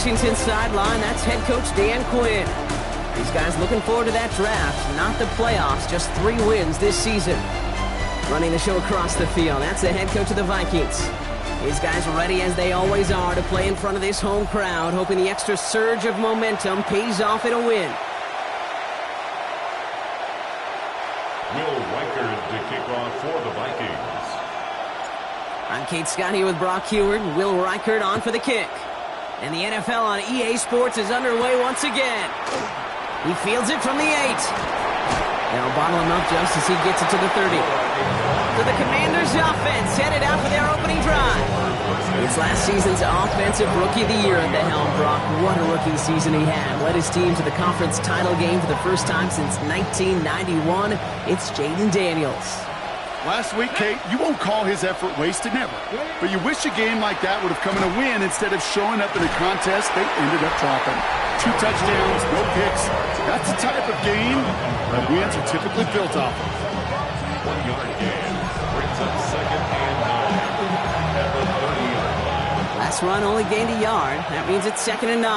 Washington sideline, that's head coach Dan Quinn. These guys looking forward to that draft, not the playoffs, just 3 wins this season. Running the show across the field, that's the head coach of the Vikings. These guys are ready as they always are to play in front of this home crowd, hoping the extra surge of momentum pays off in a win. Will Reichard to kick off for the Vikings. I'm Kate Scott here with Brock Heward. Will Reichard on for the kick. And the NFL on EA Sports is underway once again. He fields it from the 8. They'll bottle him up just as he gets it to the 30. So the Commanders' offense headed out for their opening drive. It's last season's Offensive Rookie of the Year at the helm, Brock. What a rookie season he had. Led his team to the conference title game for the first time since 1991. It's Jaden Daniels. Last week, Kate, you won't call his effort wasted, never. But you wish a game like that would have come in a win instead of showing up in a contest they ended up dropping. 2 touchdowns, no picks. That's the type of game that wins are typically built off of. 1-yard gain brings up 2nd and 9 at the 30-yard line. Last run only gained a yard. That means it's 2nd and 9.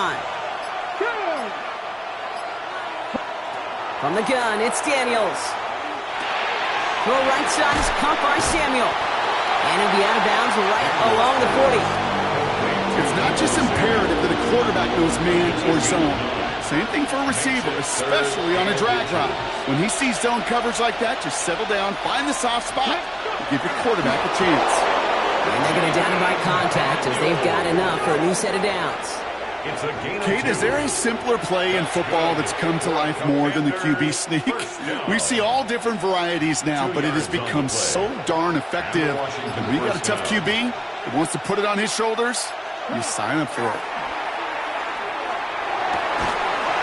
From the gun, it's Daniels. Throw right side is caught by Samuel. And he'll be out of bounds right along the 40. It's not just imperative that a quarterback knows man or zone. Same thing for a receiver, especially on a drag route. When he sees zone coverage like that, just settle down, find the soft spot, and give your quarterback a chance. And they're going to down him by contact as they've got enough for a new set of downs. Kate, is there a simpler play in football that's come to life more than the QB sneak? We see all different varieties now, but it has become so darn effective. And when you got a tough QB that wants to put it on his shoulders, you sign up for it.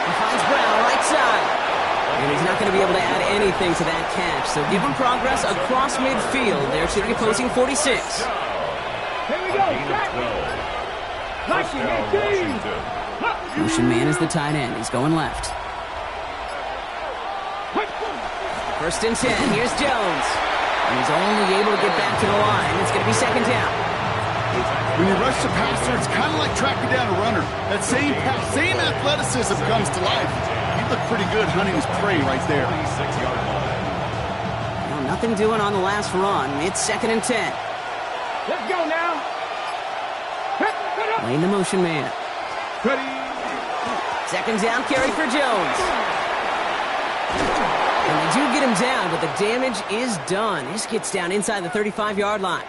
He finds Brown right side. And he's not going to be able to add anything to that catch. So give him progress across midfield there to the opposing 46. Here we go. Motion man is the tight end. He's going left. 1st and 10. Here's Jones. And he's only able to get back to the line. It's going to be 2nd down. When you rush the passer, it's kind of like tracking down a runner. That same athleticism comes to life. He looked pretty good hunting his prey right there. Well, nothing doing on the last run. It's 2nd and 10. Let's go now. Playing the motion man. Ready. 2nd down carry for Jones. And they do get him down, but the damage is done. This gets down inside the 35-yard line.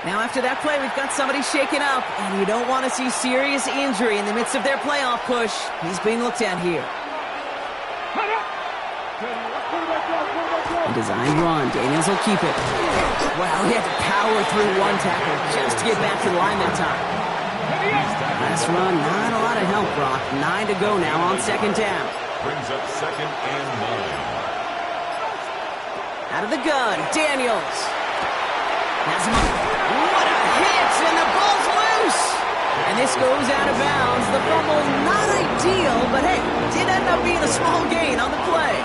Now after that play, we've got somebody shaken up, and you don't want to see serious injury in the midst of their playoff push. He's being looked at here. A designed run. Daniels will keep it. Wow, he had to power through one tackle just to get back to the line that time. Last run, not a lot of help, Brock. 9 to go now on 2nd down. Brings up 2nd and 9. Out of the gun, Daniels. Has him up. What a hit, and the ball's loose. And this goes out of bounds. The fumble, not ideal, but hey, did end up being a small gain on the play.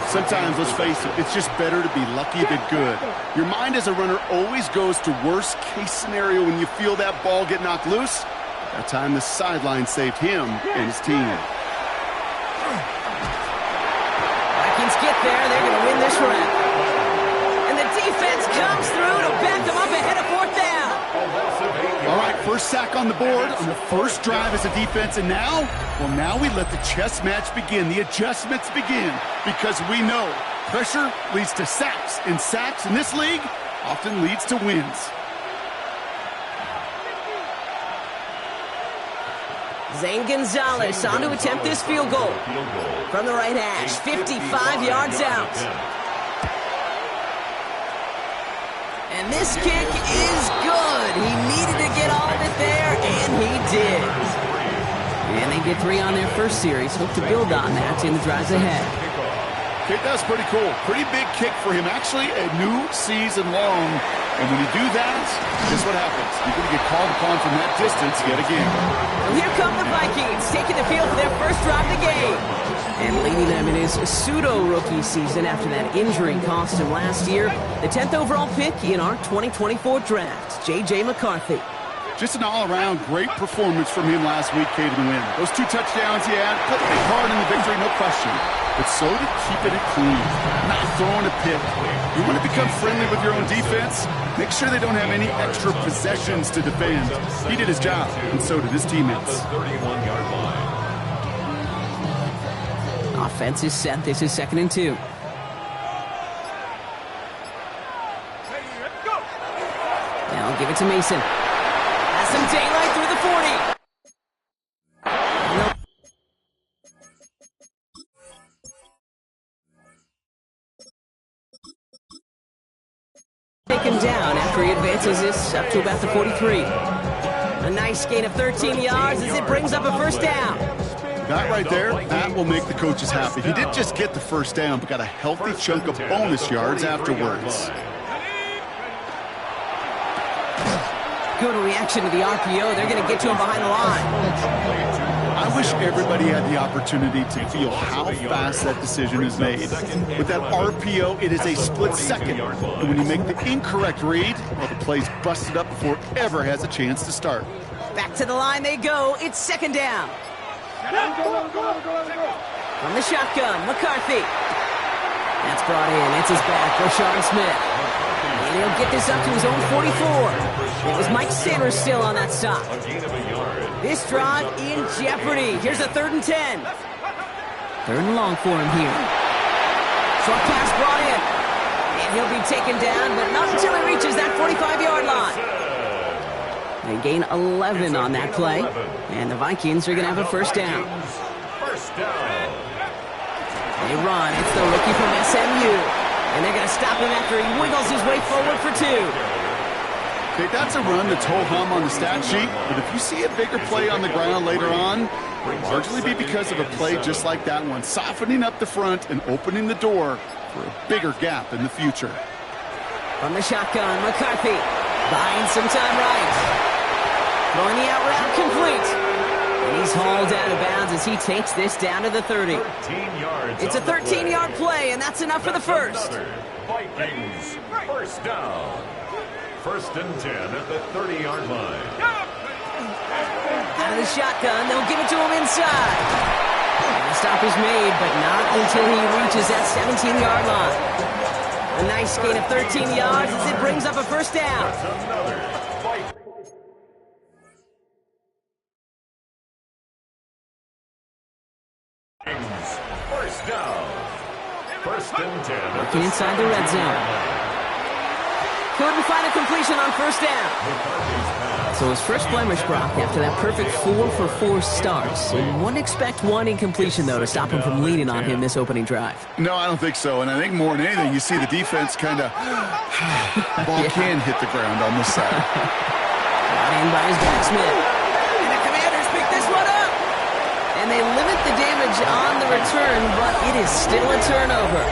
Sometimes, let's face it, it's just better to be lucky than good. Your mind as a runner always goes to worst case scenario when you feel that ball get knocked loose. That time the sideline saved him and his team. Vikings get there. They're going to win this round. And the defense comes through to back them up ahead of 4th down. All right, first sack on the board on the first drive as a defense, and now we let the chess match begin, the adjustments begin, because we know pressure leads to sacks, and sacks in this league often leads to wins. Zane Gonzalez on to attempt this field goal. From the right hash, 55 yards out. And this kick is good. He needed to get all of it there, and he did. And they get 3 on their first series. Hope to build on that in the drives ahead. Okay, that's pretty cool. Pretty big kick for him. Actually, a new season long. And when you do that, guess what happens? You're going to get called upon from that distance yet again. Well, here come the Vikings, taking the field for their first drive of the game. And leading them in his pseudo-rookie season after that injury cost him last year. The 10th overall pick in our 2024 draft, J.J. McCarthy. Just an all-around great performance from him last week, Kate, in the win. Those 2 touchdowns he had played a big part in the victory, no question. But so did keeping it clean, not throwing a pick. You want to become friendly with your own defense? Make sure they don't have any extra possessions to defend. He did his job, and so did his teammates. 31-yard line. Offense is set. This is 2nd and 2. Now give it to Mason. Has some daylight through the 40. Taken down after he advances this up to about the 43. A nice gain of 13 yards as it brings up a first down. That right there, that will make the coaches happy. He didn't just get the first down, but got a healthy chunk of bonus yards afterwards. Good reaction to the RPO. They're going to get to him behind the line. I wish everybody had the opportunity to feel how fast that decision is made. With that RPO, it is a split second. And when you make the incorrect read, well, the play's busted up before it ever has a chance to start. Back to the line they go. It's 2nd down. From the shotgun, McCarthy. That's brought in. It's his back, Rashawn Smith. And he'll get this up to his own 44. It was Mike Sanders still on that stop. This drive in jeopardy. Here's a 3rd and 10. 3rd and long for him here. Short pass brought in. And he'll be taken down, but not until he reaches that 45-yard line. They gain 11 on that play. And the Vikings are going to have a first down. They run. It's the rookie from SMU. And they're going to stop him after he wiggles his way forward for 2. Okay, that's a run that's ho-hum on the stat sheet, but if you see a bigger play on the ground later on, it'll largely be because of a play just like that one, softening up the front and opening the door for a bigger gap in the future. From the shotgun, McCarthy buying some time right. Throwing the out route complete. And he's hauled out of bounds as he takes this down to the 30. It's a 13-yard play, and that's enough for the first. Vikings, first down. 1st and 10 at the 30-yard line. Out of the shotgun, they'll give it to him inside. And the stop is made, but not until he reaches that 17-yard line. A nice gain of 13 yards as it brings up a first down. First down. 1st and 10. Working inside the red zone. Couldn't find a completion on first down. So his first blemish, Brock, after that perfect 4-for-4 starts. You wouldn't expect one incompletion, though, to stop him from leaning on him this opening drive. No, I don't think so. And I think more than anything, you see the defense kind of ball can hit the ground on this side. Brought in by his back, Smith. And the Commanders pick this one up. And they limit the damage on the return, but it is still a turnover.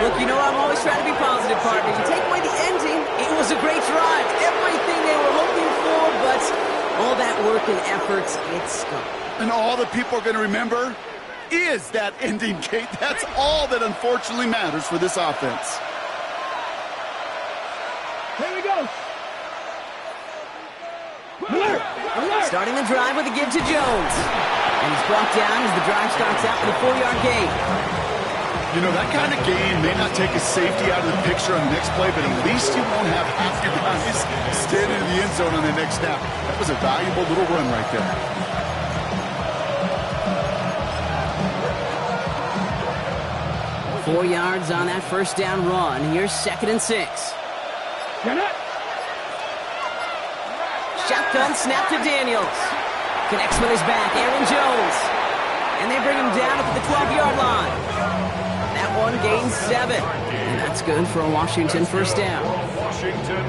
Look, you know I'm always trying to be positive, partner. You take away the ending, it was a great drive. Everything they were hoping for, but all that work and effort, it's gone. And all that people are going to remember is that ending, Kate. That's all that unfortunately matters for this offense. Here we go. Starting the drive with a give to Jones. And he's brought down as the drive starts out with a 4-yard gain. You know, that kind of gain may not take a safety out of the picture on the next play, but at least you won't have half your guys standing in the end zone on the next snap. That was a valuable little run right there. 4 yards on that first down run. Here's 2nd and 6. Shotgun snap to Daniels. Connects with his back, Aaron Jones. And they bring him down at the 12-yard line. That one gains 7. And that's good for a Washington first down.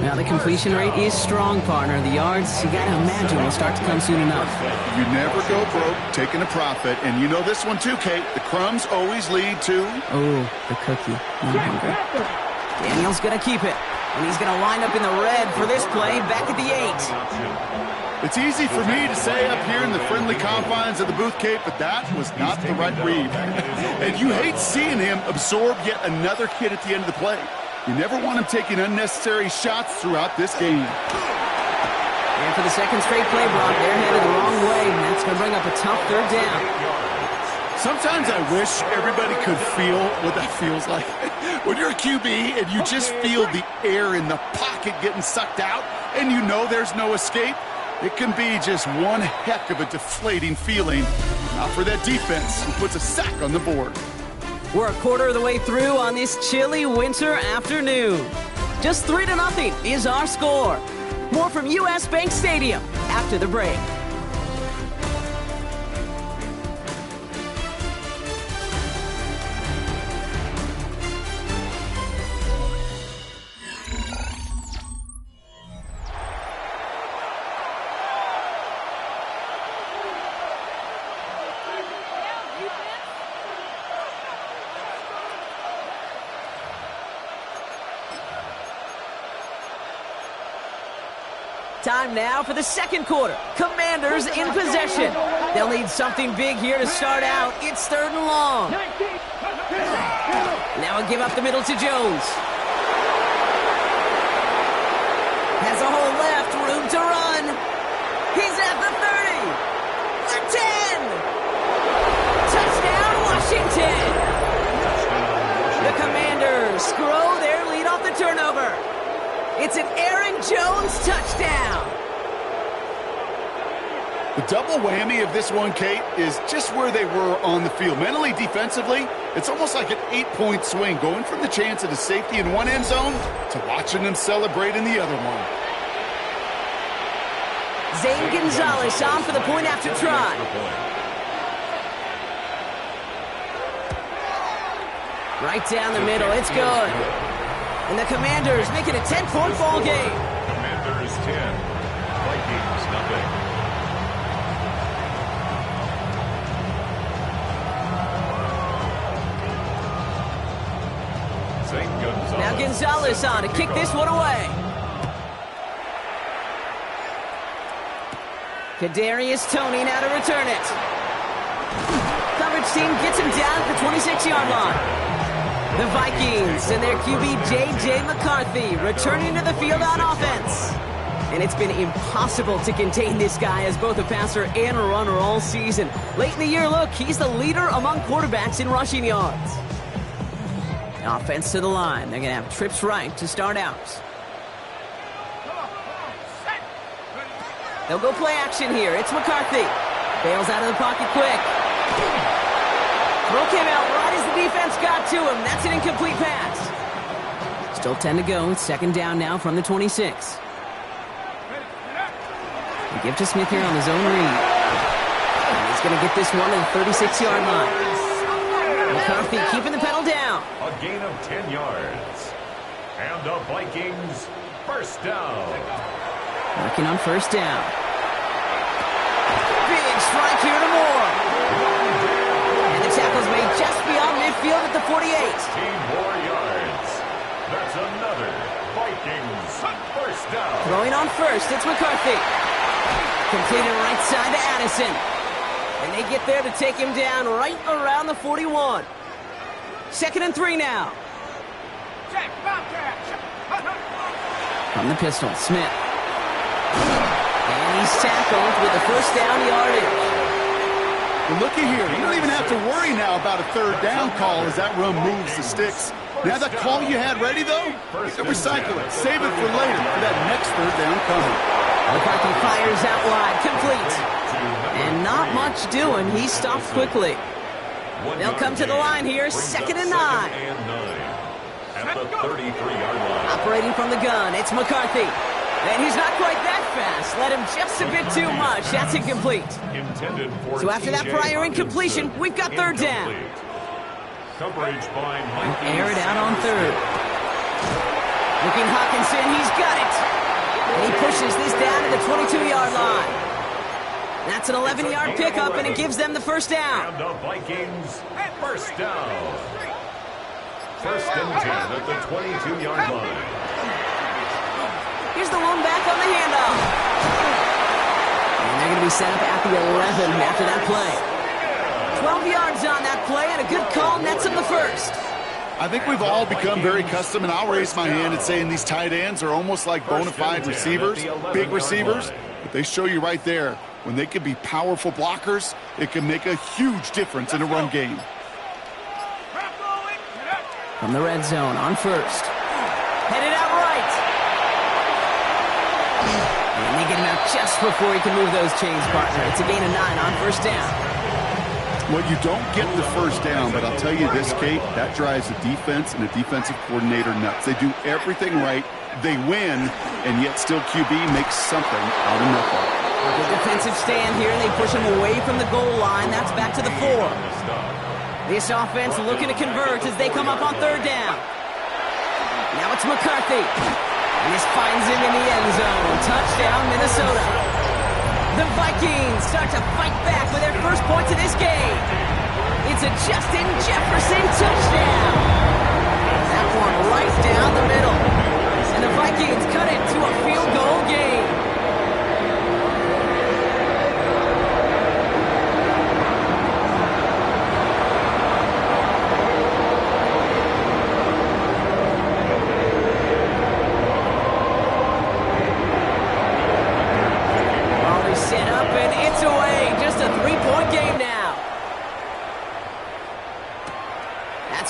Now the completion rate is strong, partner. The yards, you got to imagine, will start to come soon enough. You never go broke taking a profit. And you know this one too, Kate. The crumbs always lead to... Oh, the cookie. I'm hungry. Daniels going to keep it. And he's going to line up in the red for this play back at the 8. It's easy for me to say up here in the friendly confines of the booth, Kate, but that was not the right read. And you hate seeing him absorb yet another hit at the end of the play. You never want him taking unnecessary shots throughout this game. And for the second straight play, Brock, they're headed the wrong way, and that's going to bring up a tough third down. Sometimes I wish everybody could feel what that feels like. When you're a QB and you just feel the air in the pocket getting sucked out and you know there's no escape, it can be just one heck of a deflating feeling. Not for that defense who puts a sack on the board. We're a quarter of the way through on this chilly winter afternoon. Just 3-0 is our score. More from U.S. Bank Stadium after the break. Time now for the second quarter. Commanders in possession. They'll need something big here to start out. It's 3rd and long. Now a give up the middle to Jones. Has a hole left, room to run. He's at the 30. The 10. Touchdown, Washington. The Commanders grow their lead off the turnover. It's an Aaron Jones touchdown. The double whammy of this one, Kate, is just where they were on the field. Mentally, defensively, it's almost like an 8-point swing, going from the chance at a safety in one end zone to watching them celebrate in the other one. Zane Gonzalez on for the point after try. Right down the middle, it's good. And the Commanders make it a 10-point ball game. Commanders 10, Vikings nothing. Now Gonzalez on to kick this one away. Kadarius Toney now to return it. Coverage team gets him down at the 26-yard line. The Vikings and their QB J.J. McCarthy returning to the field on offense. And it's been impossible to contain this guy as both a passer and a runner all season. Late in the year, look, he's the leader among quarterbacks in rushing yards. Offense to the line. They're going to have trips right to start out. They'll go play action here. It's McCarthy. Bails out of the pocket quick. Throw came out right as the defense got to him. That's an incomplete pass. Still 10 to go. It's 2nd down now from the 26. They give to Smith here on his own read. And he's going to get this one to the 36-yard line. McCarthy keeping the pedal down. A gain of 10 yards. And the Vikings first down. Working on 1st down. Big strike here to Moore. And the tackle's made just beyond midfield at the 48. 16 more yards. That's another Vikings first down. Throwing on 1st, it's McCarthy. Completed right side to Addison. And they get there to take him down right around the 41. 2nd and 3 now. From the pistol, Smith. And he's tackled with the 1st down yardage. Well, looky here. You don't even have to worry now about a 3rd down call as that run moves the sticks. Now that call you had ready, though, you can recycle it. Save it for later for that next 3rd down coming. McCarthy fires out wide, complete. And not much doing. He stopped quickly. They'll come to the line here, 2nd and 9. At the 33-yard line. Operating from the gun, it's McCarthy. And he's not quite that fast. Let him just a bit too much. That's incomplete. So after that prior incompletion, we've got 3rd down. Coverage by Mike. Air it out on 3rd. Looking Hawkinson, he's got it. And he pushes this down to the 22-yard line. That's an 11-yard pickup, and it gives them the 1st down. And the Vikings first down. 1st and 10 at the 22-yard line. Here's the one back on the handoff. And they're going to be set up at the 11 after that play. 12 yards on that play, and a good call nets him the 1st. I think we've all become very accustomed, and I'll raise my hand and saying these tight ends are almost like bona fide receivers, big receivers. But they show you right there, when they can be powerful blockers, it can make a huge difference in a run game. From the red zone on first. Headed out right. And they get him out just before he can move those chains, partner. It's a gain of 9 on first down. Well, you don't get the first down, but I'll tell you this, Kate, that drives the defense and the defensive coordinator nuts. They do everything right, they win, and yet still QB makes something out of nothing. A good defensive stand here, and they push him away from the goal line. That's back to the 4. This offense looking to convert as they come up on third down. Now it's McCarthy. And this finds him in the end zone. Touchdown, Minnesota. The Vikings start to fight back with their first points of this game. It's a Justin Jefferson touchdown. That one right down the middle. And the Vikings cut it to a field goal game.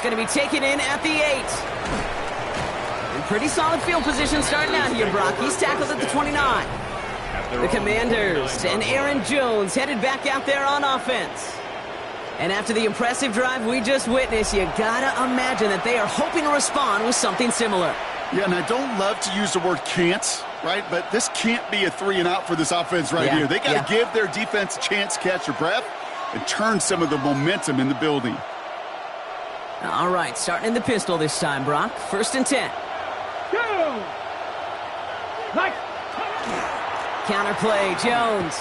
Going to be taken in at the 8. And pretty solid field position starting out here, Brock. He's tackled at the 29. The Commanders and Aaron Jones headed back out there on offense. And after the impressive drive we just witnessed, you gotta imagine that they are hoping to respond with something similar. Yeah, and I don't love to use the word can't, right? But this can't be a 3 and out for this offense right here. They got to give their defense a chance to catch their breath and turn some of the momentum in the building. All right, starting in the pistol this time, Brock. First and 10. Go! Counterplay, Jones.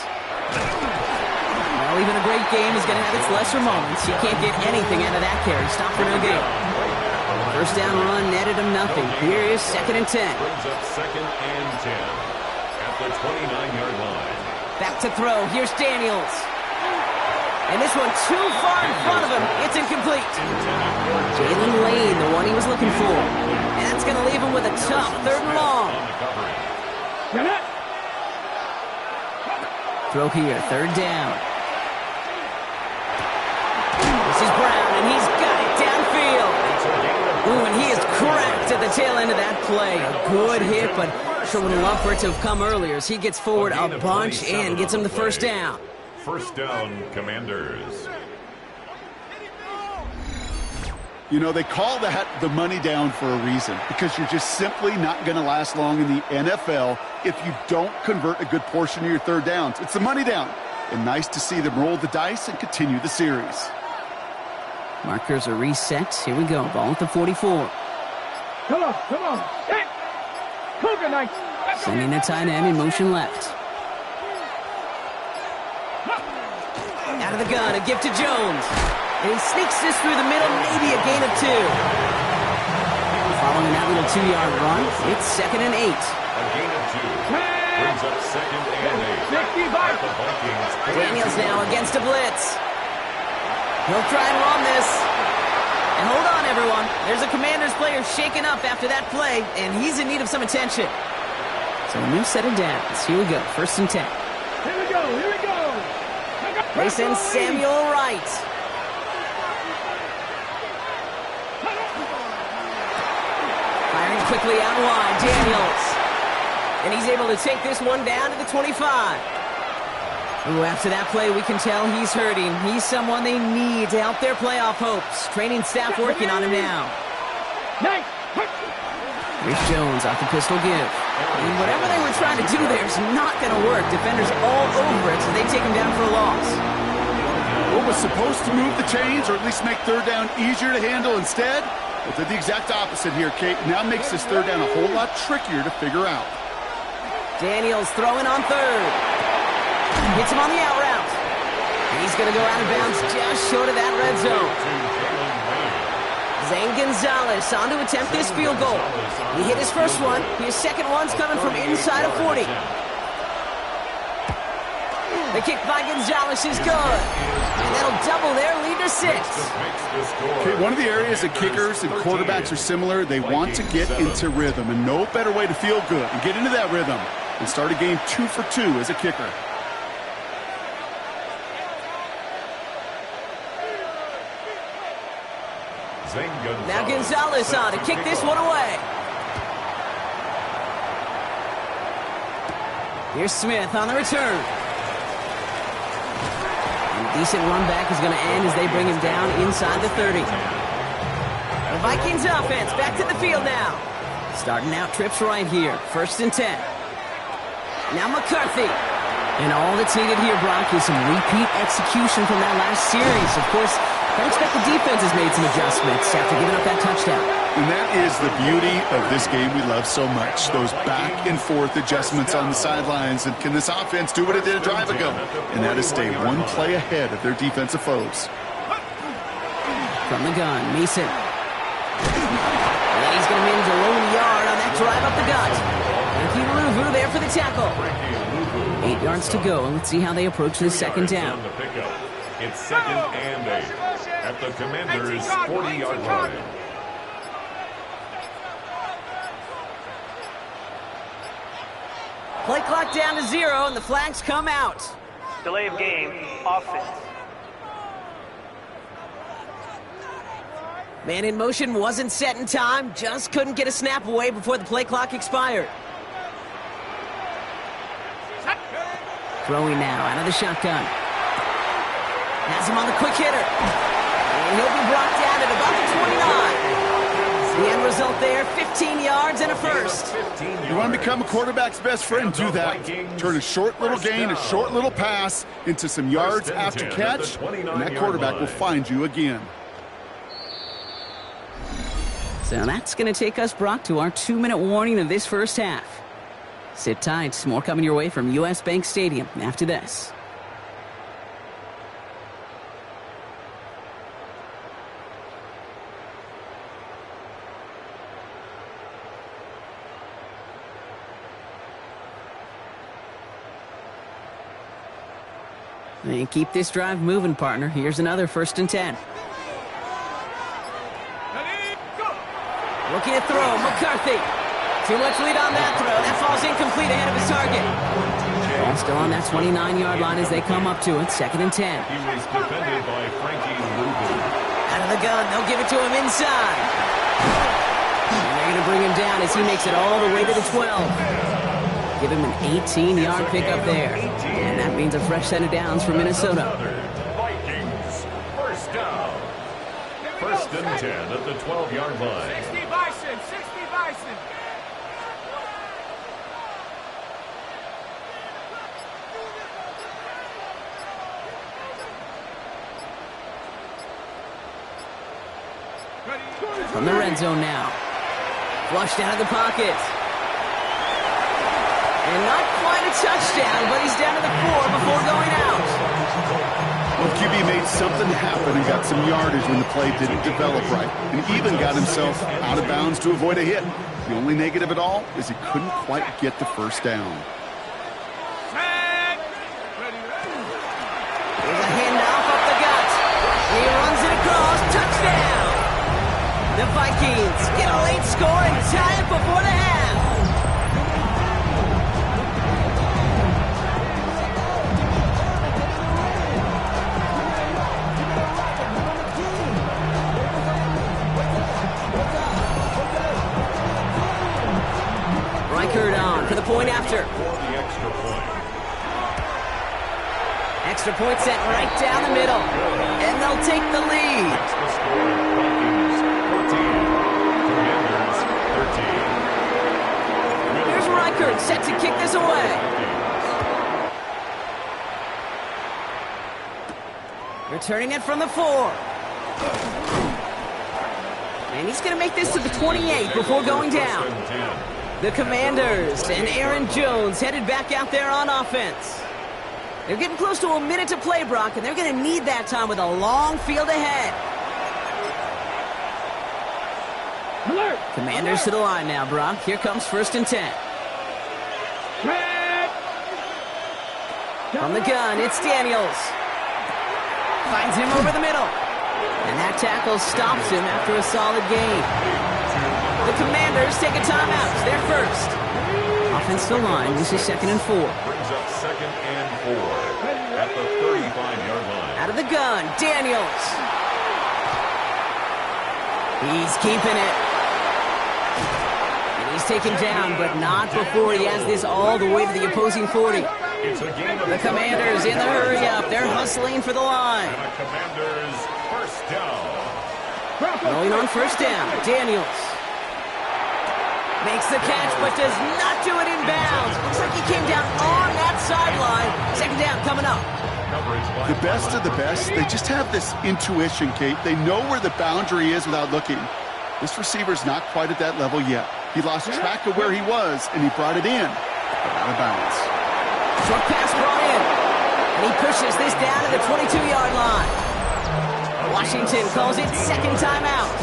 Well, even a great game is going to have its lesser moments. You can't get anything out of that carry. Stop for no gain. First down run netted him nothing. Here is second and 10. Brings up second and 10 at the 29-yard line. Back to throw. Here's Daniels. And this one too far in front of him. It's incomplete. Jalen Lane, the one he was looking for. And that's going to leave him with a tough third and long. Throw here, third down. This is Brown, and he's got it downfield. Ooh, and he is cracked at the tail end of that play. A good hit, but sure would have loved for it to have come earlier as he gets forward a bunch and gets him the first down. First down, Commanders. You know, they call that the money down for a reason, because you're just simply not going to last long in the NFL if you don't convert a good portion of your third downs. It's the money down. And nice to see them roll the dice and continue the series. Markers are reset. Here we go. Ball at the 44. Come on. Hey! Cougar night. Sending the tight end in motion left. Out of the gun, a gift to Jones. And he sneaks this through the middle, maybe a gain of 2. Following that little 2-yard run, it's second and 8. A gain of 2. Brings up second and 8. At the Vikings. Daniels now against a blitz. He'll try and run this. And hold on, everyone. There's a Commanders player shaken up after that play, and he's in need of some attention. So a new set of downs. Here we go, first and 10. Here we go. They send Samuel Wright. Firing quickly out wide, Daniels. And he's able to take this one down to the 25. Ooh, after that play, we can tell he's hurting. He's someone they need to help their playoff hopes. Training staff working on him now. Here's Jones off the pistol give. And whatever they were trying to do there is not going to work. Defenders all over it, so they take him down for a loss. What was supposed to move the chains, or at least make third down easier to handle instead? Well, did the exact opposite here, Kate. Now makes this third down a whole lot trickier to figure out. Daniels throwing on third. Hits him on the out route. And he's going to go out of bounds just short of that red zone. Zane Gonzalez on to attempt this field goal. He hit his first one. His second one's coming from inside of 40. The kick by Gonzalez is good. And that'll double their lead to 6. Okay, one of the areas that kickers and quarterbacks are similar, they want to get into rhythm. And no better way to feel good and get into that rhythm and start a game 2 for 2 as a kicker. Now Gonzalez on to kick this one away. Here's Smith on the return. And a decent run back is going to end as they bring him down inside the 30. The Vikings offense back to the field now. Starting out trips right here. 1st and 10. Now McCarthy. And all that's needed here, Brock, is some repeat execution from that last series. Of course, I expect the defense has made some adjustments after giving up that touchdown. And that is the beauty of this game we love so much. Those back-and-forth adjustments on the sidelines. And can this offense do what it did a drive ago? And that is stay one play ahead of their defensive foes. From the gun, Mason. And he's going to manage a lone yard on that drive up the gut. Thank you, Luvu, there for the tackle. 8 yards to go. Let's see how they approach this second down. It's 2nd and 8 at the Commanders' 40-yard line. Play clock down to 0, and the flags come out. Delay of game, offense. Man in motion wasn't set in time. Just couldn't get a snap away before the play clock expired. Throwing now out of the shotgun. Has him on the quick hitter. And he'll be brought down at about the 29. The end result there, 15 yards and a first. You want to become a quarterback's best friend, do that. Turn a short little gain, a short little pass into some yards after catch, and that quarterback will find you again. So that's going to take us, Brock, to our 2-minute warning of this first half. Sit tight. More coming your way from U.S. Bank Stadium after this. And keep this drive moving, partner. Here's another 1st and 10. Looking to throw, McCarthy. Too much lead on that throw. That falls incomplete ahead of his target. Ball still on that 29-yard line as they come up to it. 2nd and 10. He was defended by Frankie Luvu. Out of the gun, they'll give it to him inside. And they're going to bring him down as he makes it all the way to the 12. Give him an 18-yard pickup there. And that means a fresh set of downs for Minnesota. Vikings, 1st down. 1st and 10 at the 12-yard line. 60 Bison, 60 Bison. From the red zone now. Flushed out of the pocket. And not quite a touchdown, but he's down to the 4 before going out. Well, QB made something happen and got some yardage when the play didn't develop right, and even got himself out of bounds to avoid a hit. The only negative at all is he couldn't quite get the first down. There's a handoff up the gut. He runs it across. Touchdown! The Vikings get a late score and tie it before the half. Reichert on for the point after. For the extra point. Extra point sent right down the middle. And they'll take the lead. That's the score. Vikings 14. Commanders 13. Here's Reichert set to kick this away. Returning it from the 4. And he's going to make this to the 28 before going down. The Commanders and Aaron Jones headed back out there on offense. They're getting close to a minute to play, Brock, and they're going to need that time with a long field ahead. Alert! Commanders to the line now, Brock. Here comes 1st and 10. From the gun, it's Daniels. Finds him over the middle. And that tackle stops him after a solid gain. The Commanders take a timeout. They're first. Offensive line, this is 2nd and 4. Brings up 2nd and 4 at the 35-yard line. Out of the gun, Daniels. He's keeping it. And he's taken down, but not before he has this all the way to the opposing 40. It's a game of The Commanders in the hurry-up. They're hustling for the line. and a Commanders first down. Rolling on first down, Daniels. Makes the catch, but does not do it in bounds. Looks like he came down on that sideline. 2nd down coming up. The best of the best, they just have this intuition, Kate. They know where the boundary is without looking. This receiver's not quite at that level yet. He lost track of where he was, and he brought it in, but out of bounds. Short pass brought in. And he pushes this down to the 22-yard line. Washington calls it 2nd timeout.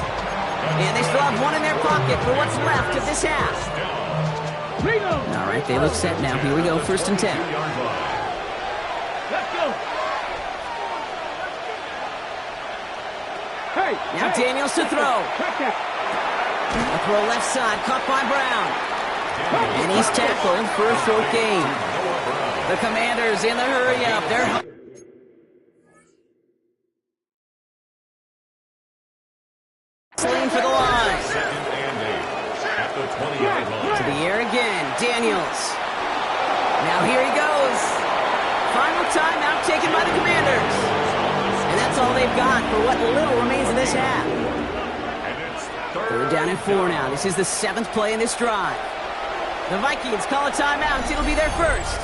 And they still have one in their pocket for what's left of this half. All right, they look set now. Here we go, 1st and 10. Let's go. Hey. Now Daniels to throw. Track that. A throw left side, caught by Brown. And he's tackled for a short gain. The Commanders in the hurry-up. They're hustling for the line. 2nd and 8 at the 20-yard line. To the air again, Daniels. Now here he goes. Final timeout taken by the Commanders. And that's all they've got for what little remains in this half. And it's 3rd down and 4 now. This is the 7th play in this drive. The Vikings call a timeout. It'll be their first.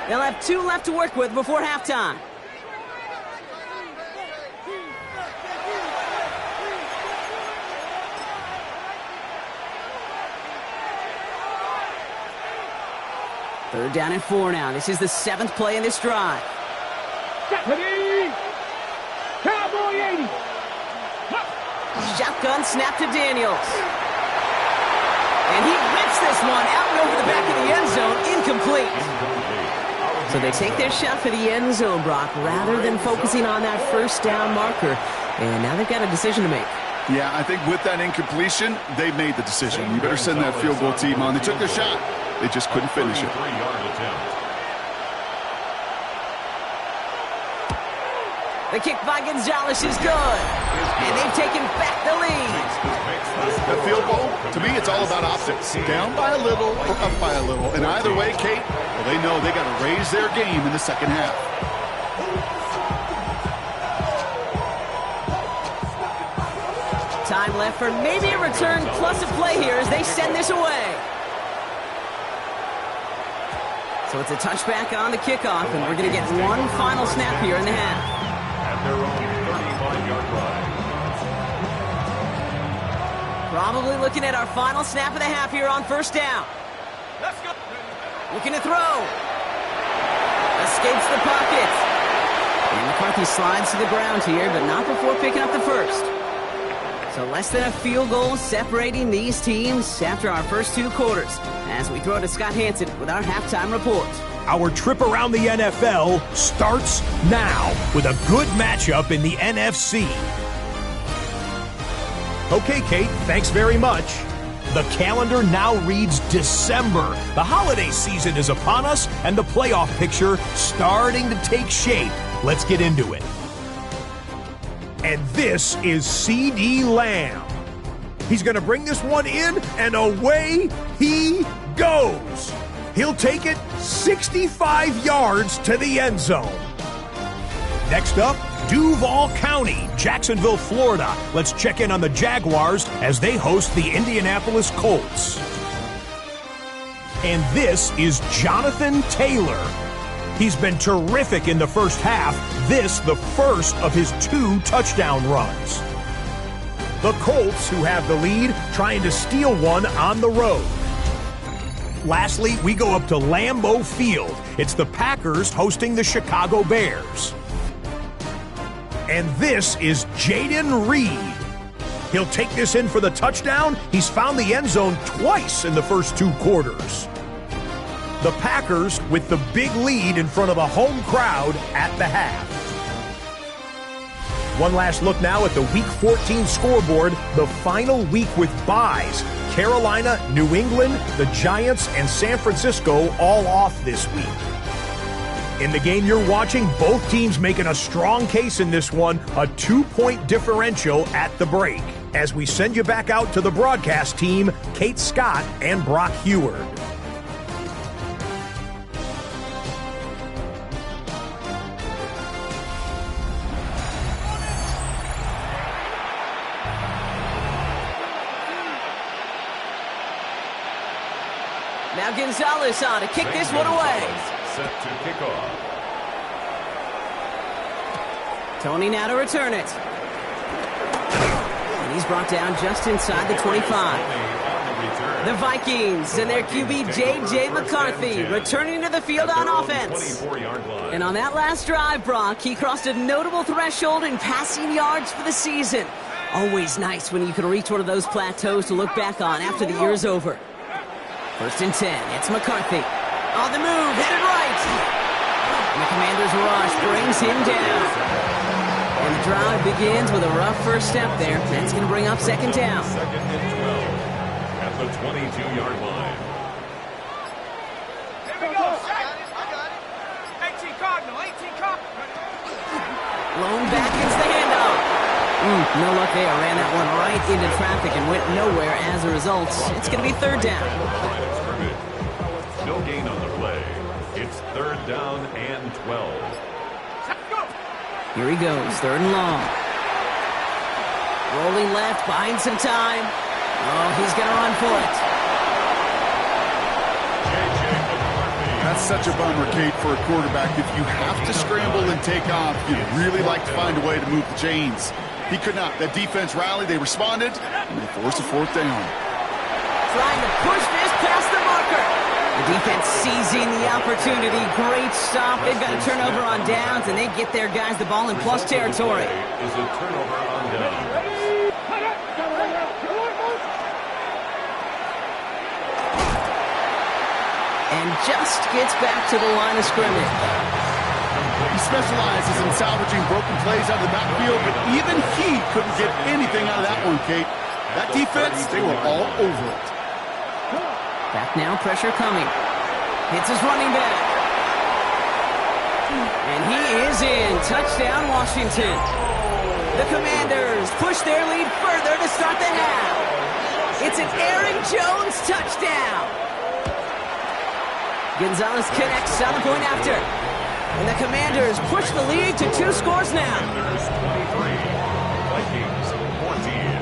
They'll have 2 left to work with before halftime. Third down and 4 now. This is the 7th play in this drive. Deputy. Cowboy 80. Shotgun snap to Daniels. And he rips this one out and over the back of the end zone. Incomplete. So they take their shot for the end zone, Brock, rather than focusing on that first down marker. And now they've got a decision to make. Yeah, I think with that incompletion, they made the decision. You better send that field goal team on. They took their shot. They just couldn't finish it. 3-yard attempt. The kick by Gonzalez is good. And they've taken back the lead. That field goal, to me, it's all about optics. Down by a little or up by a little. And either way, Kate, well, they know they got to raise their game in the second half. Time left for maybe a return plus a play here as they send this away. So it's a touchback on the kickoff, and we're going to get one final snap here in the half. At their own 35-yard line. Probably looking at our final snap of the half here on first down. Let's go. Looking to throw. Escapes the pocket. And McCarthy slides to the ground here, but not before picking up the first. So less than a field goal separating these teams after our first 2 quarters. As we throw to Scott Hansen with our halftime report. Our trip around the NFL starts now with a good matchup in the NFC. Okay, Kate, thanks very much. The calendar now reads December. The holiday season is upon us, and the playoff picture starting to take shape. Let's get into it. And this is C.D. Lamb. He's going to bring this one in, and away he goes. He'll take it 65 yards to the end zone. Next up, Duval County, Jacksonville, Florida. Let's check in on the Jaguars as they host the Indianapolis Colts. And this is Jonathan Taylor. He's been terrific in the first half. This, the first of his 2 touchdown runs. The Colts, who have the lead, trying to steal one on the road. Lastly, we go up to Lambeau Field. It's the Packers hosting the Chicago Bears. And this is Jaden Reed. He'll take this in for the touchdown. He's found the end zone twice in the first 2 quarters. The Packers with the big lead in front of a home crowd at the half. One last look now at the Week 14 scoreboard, the final week with byes. Carolina, New England, the Giants, and San Francisco all off this week. In the game you're watching, both teams making a strong case in this one, a 2-point differential at the break. As we send you back out to the broadcast team, Kate Scott and Brock Heward. Now Gonzalez on to kick this one away. Set to kick off. Tony now to return it. And he's brought down just inside the 25. The Vikings and their QB J.J. McCarthy returning to the field on offense. And on that last drive, Brock, he crossed a notable threshold in passing yards for the season. Always nice when you can reach one of those plateaus to look back on after the year's over. 1st and 10, it's McCarthy. On the move, headed right. And the Commanders' rush brings him down. And the drive begins with a rough first step there. That's going to bring up 2nd down. 2nd and 12 at the 22-yard line. Here we go. I got it. 18 Cardinal, 18 Cardinal. Blown back into the handoff. No luck there. Ran that one right into traffic and went nowhere as a result. It's going to be 3rd down. No gain on the play. It's 3rd down and 12. Here he goes, 3rd and long. Rolling left, buying some time. Oh, he's going to run for it. That's such a bummer, Kate, for a quarterback. If you have to scramble and take off, you'd really like to find a way to move the chains. He could not. That defense rallied, they responded, and they forced a 4th down. Trying to push this past the marker. The defense seizing the opportunity. Great stop. They've got a turnover on downs, and they get their guys the ball in plus territory. Is a turnover on downs. And just gets back to the line of scrimmage. He specializes in salvaging broken plays out of the backfield, but even he couldn't get anything out of that one, Kate. That defense, they were all over it. Back now, pressure coming. Hits his running back. And he is in. Touchdown, Washington. The Commanders push their lead further to start the half. It's an Aaron Jones touchdown. Gonzalez connects on the point after. And the Commanders push the lead to 2 scores now. Commanders 23, Vikings 14.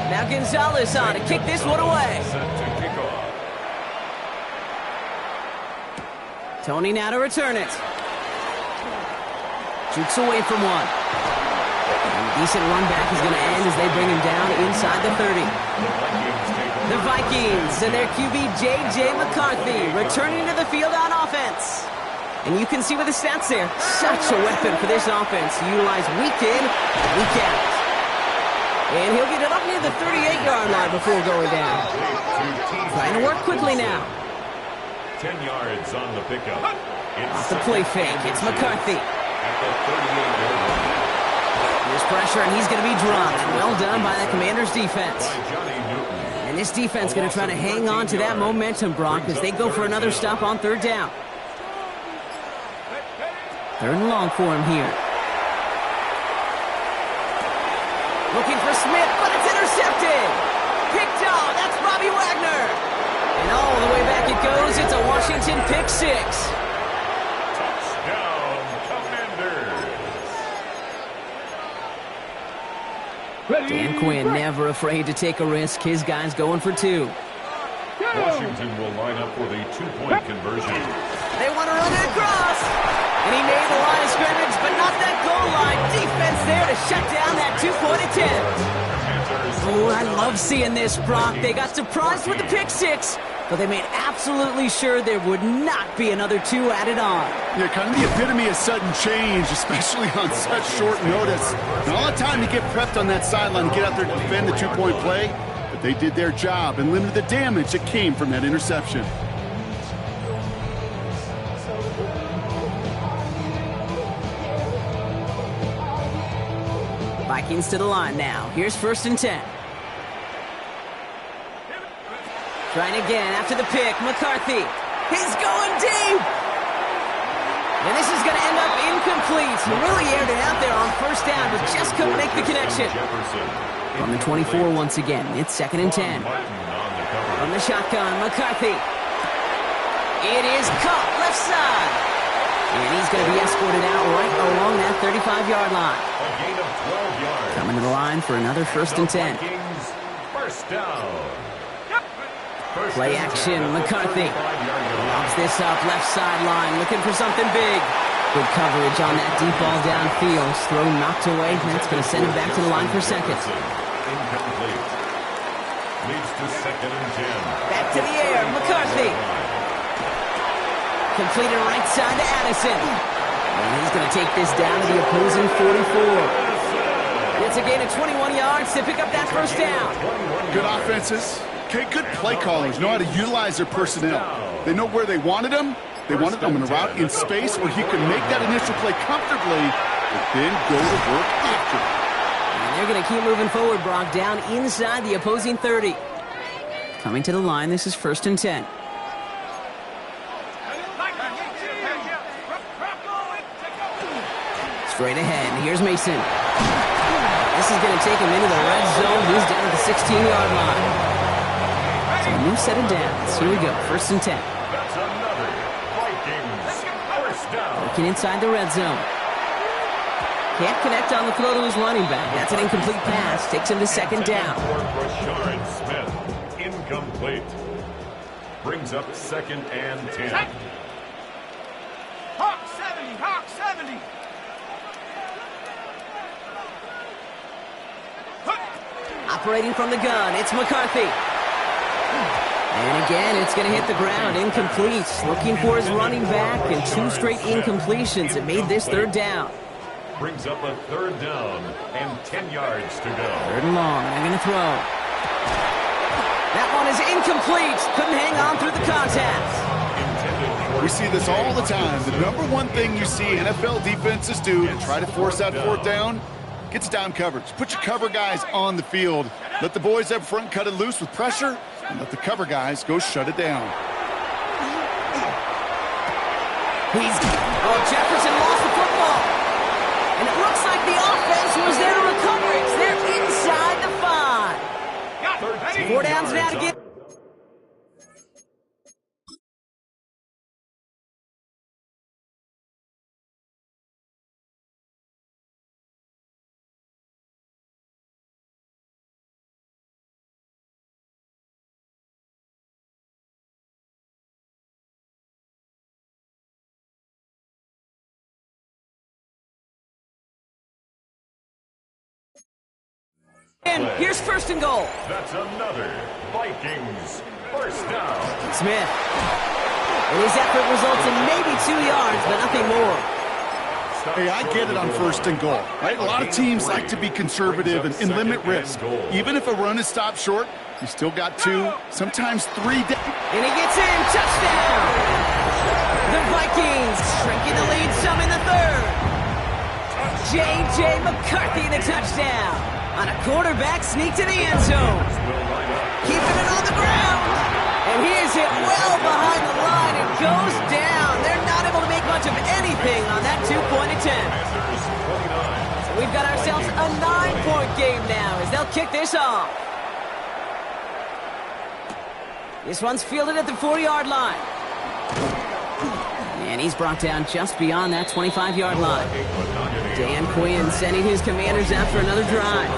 Now Gonzalez on to kick this one away. Set to kick off. Tony now to return it. Jukes away from one. And a decent run back is going to end as they bring him down inside the 30. The Vikings and their QB J.J. McCarthy returning to the field on offense. And you can see with the stats there, such a weapon for this offense to utilize week in, week out. And he'll get it up near the 38-yard line before going down. Trying to work quickly now. 10 yards on the pickup. Off the play fake, it's McCarthy. At the 38-yard line. There's pressure, and he's going to be dropped. Well done by the Commanders' defense. By Johnny Newton. And this defense going to try to hang on to that momentum, Brock, as they go for another stop on 3rd down. 3rd and long for him here. Looking for Smith, but it's intercepted. Picked off. That's Bobby Wagner. And all the way back it goes. It's a Washington pick 6. Touchdown, Commanders. Dan Quinn never afraid to take a risk. His guys going for 2. Washington will line up for the 2-point conversion. They want to run it across. And he made the line of scrimmage, but not that goal line. Defense there to shut down that 2-point attempt. Oh, I love seeing this, Brock. They got surprised with the pick 6, but they made absolutely sure there would not be another 2 added on. Yeah, kind of the epitome of sudden change, especially on such short notice. And all the time to get prepped on that sideline and get out there to defend the 2-point play. But but they did their job and limited the damage that came from that interception. Vikings to the line now. Here's 1st and 10. Trying again after the pick. McCarthy. He's going deep. And this is going to end up incomplete. He really aired it out there on 1st down, but just couldn't make the connection. From the 24 once again. It's 2nd and 10. From the shotgun, McCarthy. It is caught left side. And he's going to be escorted out right along that 35-yard line. A gain of 12 yards. Coming to the line for another 1st and 10. Vikings, first down. Play action, McCarthy. Lobs this up, left sideline, looking for something big. Good coverage on that deep ball downfield. Throw knocked away. That's going to send him back to the line for 2nd. Incomplete. Leads to 2nd and 10. Back to the air, McCarthy. Completed right side to Addison. And he's going to take this down to the opposing 44. It's a gain of 21 yards to pick up that 1st down. Good offenses. Okay, good play callers know how to utilize their personnel. They know where they wanted them. They wanted them in a route in space where he could make that initial play comfortably, but then go to work after. And they're going to keep moving forward, Brock, down inside the opposing 30. Coming to the line, this is 1st and 10. Straight ahead, here's Mason. This is going to take him into the red zone. He's down at the 16-yard line. So a new set of downs. Here we go, 1st and 10. That's another Vikings first down. Looking inside the red zone. Can't connect on the throw to his running back. That's an incomplete pass. Takes him to 2nd down. Rashard Smith, incomplete. Brings up 2nd and 10. Hawk 70, Hawk 70. Operating from the gun, it's McCarthy. And again, it's going to hit the ground, incomplete. Looking for his running back, and 2 straight incompletions. It made this 3rd down. Brings up a 3rd down and 10 yards to go. 3rd and long, they're going to throw. That one is incomplete. Couldn't hang on through the contact. We see this all the time. The number one thing you see NFL defenses do to try to force that 4th down, gets down coverage. Put your cover guys on the field. Let the boys up front cut it loose with pressure, and let the cover guys go shut it down. Jefferson lost the football. And it looks like the offense was there to recover it. They're inside the 5. 4 downs now to get. And here's 1st and goal. That's another Vikings first down. Smith. And his effort results in maybe 2 yards, but nothing more. Hey, I get it on 1st and goal, right? A lot of teams like to be conservative and limit risk. Even if a run is stopped short, you still got 2, sometimes 3 down. And he gets in. Touchdown. The Vikings shrinking the lead some in the 3rd. J.J. McCarthy the touchdown. On a quarterback sneak to the end zone. Keeping it on the ground. And he is hit well behind the line and goes down. They're not able to make much of anything on that 2-point attempt. So we've got ourselves a 9-point game now as they'll kick this off. This one's fielded at the 40-yard line. And he's brought down just beyond that 25-yard line. Dan Quinn sending his Commanders after another drive.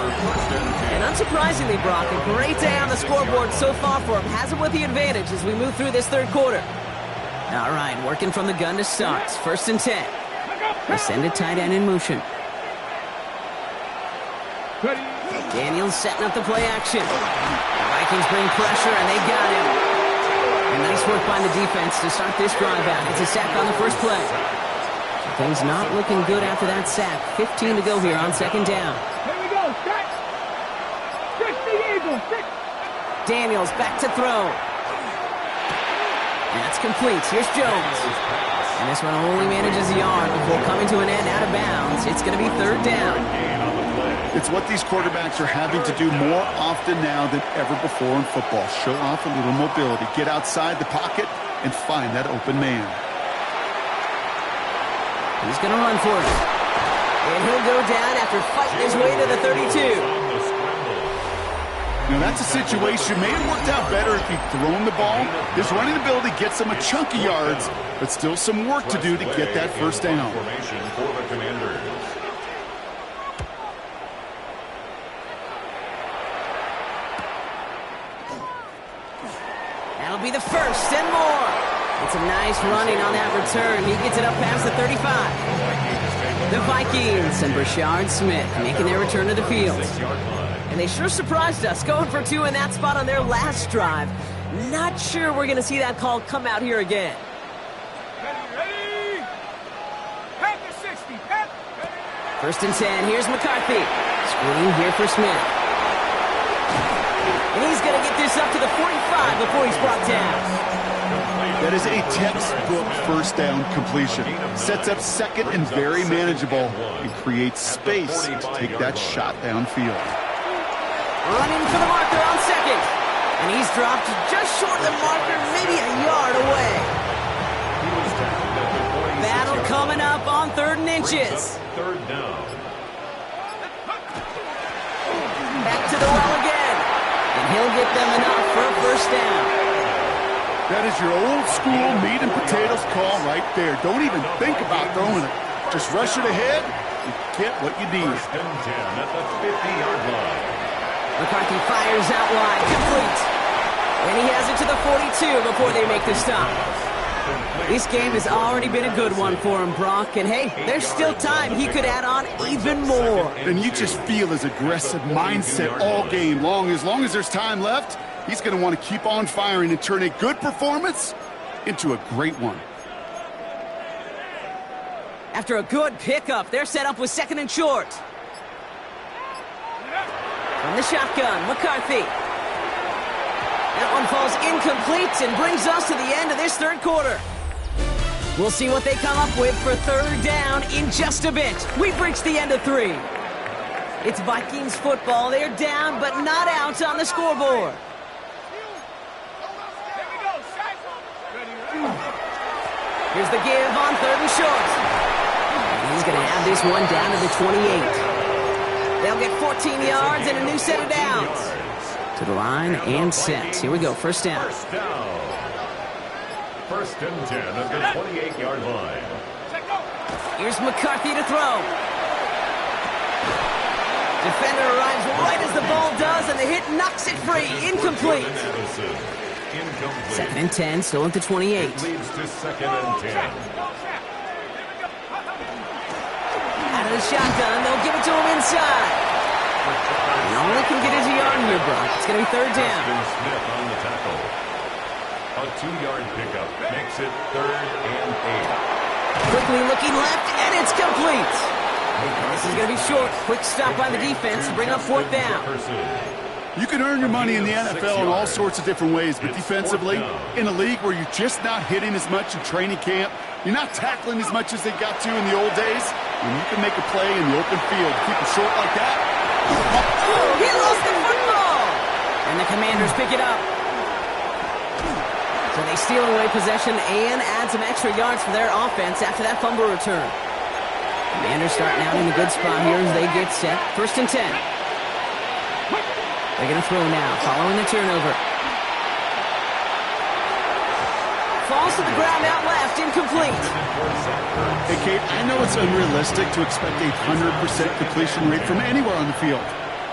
And unsurprisingly, Brock, a great day on the scoreboard so far for him. Has him with the advantage as we move through this 3rd quarter. All right, working from the gun to start. 1st and 10. They send a tight end in motion. Daniels setting up the play action. The Vikings bring pressure, and they got him. And nice work by the defense to start this drive out. It's a sack on the first play. Things not looking good after that sack. 15 to go here on 2nd down. Here we go. Set. 6 the Eagles. 6. Daniels back to throw. And that's complete. Here's Jones. And this one only manages a yard before coming to an end out of bounds. It's going to be third down. It's what these quarterbacks are having to do more often now than ever before in football. Show off a little mobility. Get outside the pocket and find that open man. He's going to run for it. And he'll go down after fighting his way to the 32. Now, that's a situation may have worked out better if he'd thrown the ball. His running ability gets him a chunk of yards, but still some work to do to get that first down. That'll be the first and more. It's a nice running on that return. He gets it up past the 35. The Vikings and Brashard Smith making their return to the field. And they sure surprised us, going for 2 in that spot on their last drive. Not sure we're going to see that call come out here again. Ready? Pack the 60. Pack. First and 10. Here's McCarthy. Screen here for Smith. And he's going to get this up to the 45 before he's brought down. That is a textbook first down completion. Sets up second and very manageable and creates space to take that shot downfield. Running for the marker on second. And he's dropped just short of the marker, maybe a yard away. Battle coming up on 3rd and inches. Third down. Back to the well again. And he'll get them enough for a first down. That is your old school meat and potatoes call right there. Don't even think about throwing it. Just rush it ahead and get what you need. First and 10 at the 50-yard line. McCarthy fires out wide, complete. And he has it to the 42 before they make the stop. This game has already been a good one for him, Brock. And hey, there's still time. He could add on even more. And you just feel his aggressive mindset all game long. As long as there's time left, he's going to want to keep on firing and turn a good performance into a great one. After a good pickup, they're set up with 2nd and short. From the shotgun, McCarthy. That one falls incomplete and brings us to the end of this 3rd quarter. We'll see what they come up with for 3rd down in just a bit. We've reached the end of 3. It's Vikings football. They're down, but not out on the scoreboard. Here's the give on 3rd and short. And he's going to have this one down to the 28. They'll get 14 yards and a new set of downs. To the line and set. Here we go, first down. First down. First and 10 at the 28-yard line. Here's McCarthy to throw. Defender arrives right as the ball does, and the hit knocks it free. Incomplete. 2nd and 10, still at the 28. It leads to 2nd and 10. Out of the shotgun, they'll give it to him inside. And all they can get is a yard here, Brock. It's going to be 3rd down. Smith on the tackle. A 2-yard pickup makes it 3rd and 8. Quickly looking left, and it's complete. And this is going to be short. Quick stop by the defense to bring up 4th down. You can earn your money in the NFL in all sorts of different ways, but defensively, in a league where you're just not hitting as much in training camp, you're not tackling as much as they got to in the old days, when you can make a play in the open field, keep it short like that. He lost the football! And the Commanders pick it up. So they steal away possession and add some extra yards for their offense after that fumble return. Commanders starting out in a good spot here as they get set. 1st and 10. They're going to throw now, following the turnover. Falls to the ground out left, incomplete. Hey, Kate, I know it's unrealistic to expect a 100% completion rate from anywhere on the field.